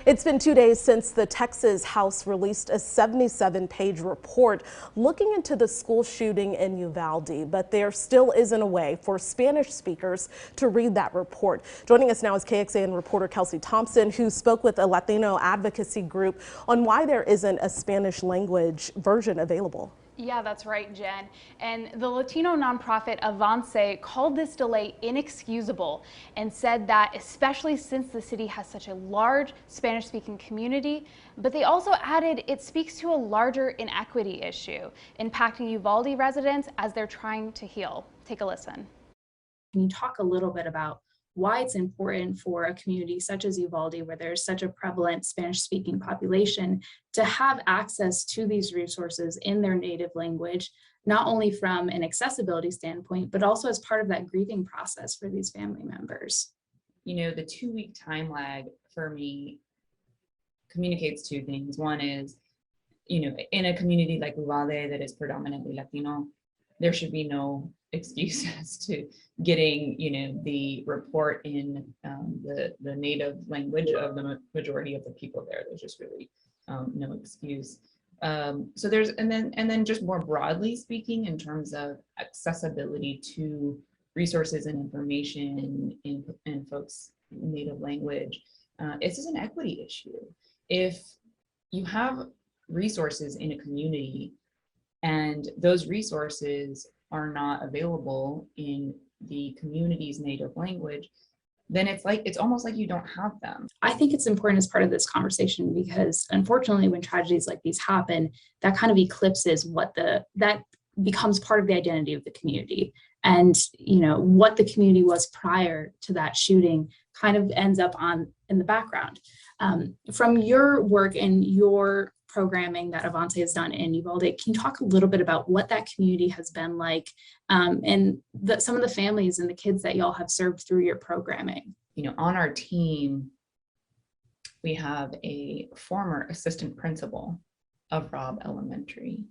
It's been 2 days since the Texas House released a 77-page report looking into the school shooting in Uvalde, but there still isn't a way for Spanish speakers to read that report. Joining us now is KXAN reporter Kelsey Thompson, who spoke with a Latino advocacy group on why there isn't a Spanish language version available. Yeah, that's right, Jen. And the Latino nonprofit Avance called this delay inexcusable and said that especially since the city has such a large Spanish-speaking community, but they also added it speaks to a larger inequity issue impacting Uvalde residents as they're trying to heal. Take a listen. Can you talk a little bit about why it's important for a community such as Uvalde, where there's such a prevalent Spanish-speaking population, to have access to these resources in their native language, not only from an accessibility standpoint, but also as part of that grieving process for these family members? You know, the 2-week time lag for me communicates two things. One is, you know, in a community like Uvalde that is predominantly Latino, there should be no excuses to getting, you know, the report in the native language of the majority of the people there. There's just really no excuse. So there's, and then just more broadly speaking, in terms of accessibility to resources and information in folks' native language, it's just an equity issue. If you have resources in a community and those resources are not available in the community's native language, then it's almost like you don't have them. I think it's important as part of this conversation because unfortunately when tragedies like these happen, that kind of eclipses that becomes part of the identity of the community. And you know what the community was prior to that shooting kind of ends up in the background. From your work and your programming that Avance has done in Uvalde, can you talk a little bit about what that community has been like, and some of the families and the kids that y'all have served through your programming? You know, on our team, we have a former assistant principal of Robb Elementary.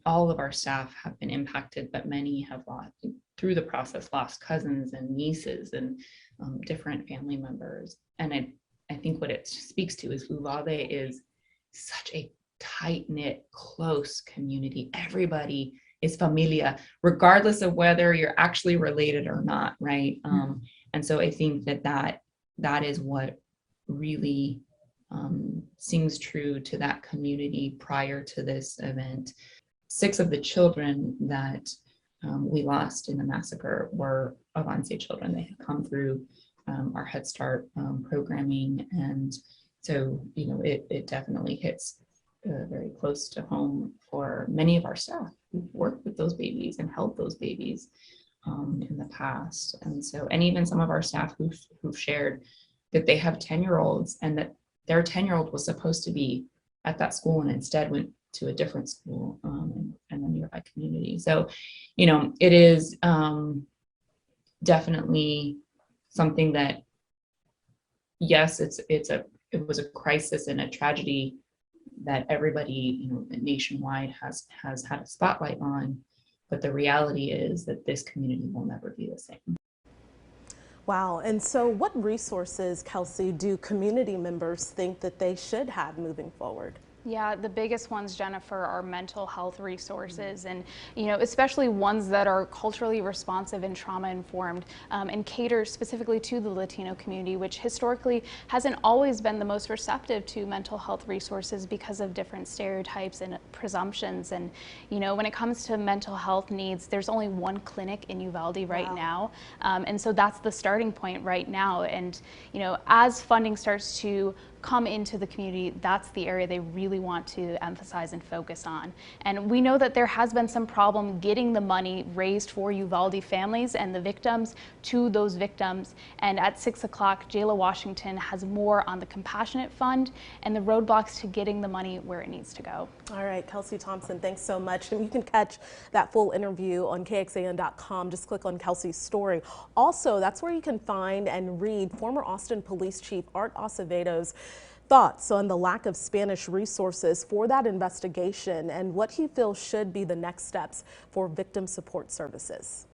All of our staff have been impacted, but many have through the process lost cousins and nieces and different family members. And I think what it speaks to is Uvalde is such a tight-knit, close community. Everybody is familia, regardless of whether you're actually related or not, right? And so I think that is what really seems true to that community prior to this event. 6 of the children that we lost in the massacre were Avance children. They had come through our Head Start programming, and so you know it definitely hits very close to home for many of our staff who've worked with those babies and held those babies in the past. And even some of our staff who've shared that they have 10-year-olds and that their 10-year-old was supposed to be at that school and instead went to a different school in the nearby community. So you know it is definitely something that, yes, it was a crisis and a tragedy that everybody, you know, nationwide has had a spotlight on, but the reality is that this community will never be the same. Wow. And so what resources, Kelsey, do community members think that they should have moving forward? Yeah, the biggest ones, Jennifer, are mental health resources, and you know, especially ones that are culturally responsive and trauma informed, and cater specifically to the Latino community, which historically hasn't always been the most receptive to mental health resources because of different stereotypes and presumptions. And you know, when it comes to mental health needs, there's only one clinic in Uvalde right now, and so that's the starting point right now. And you know, as funding starts to come into the community, that's the area they really want to emphasize and focus on. And we know that there has been some problem getting the money raised for Uvalde families and the victims to those victims. And at 6 o'clock, Jayla Washington has more on the Compassionate Fund and the roadblocks to getting the money where it needs to go. All right, Kelsey Thompson, thanks so much. And you can catch that full interview on KXAN.com. Just click on Kelsey's story. Also, that's where you can find and read former Austin Police Chief Art Acevedo's thoughts on the lack of Spanish resources for that investigation and what he feels should be the next steps for victim support services.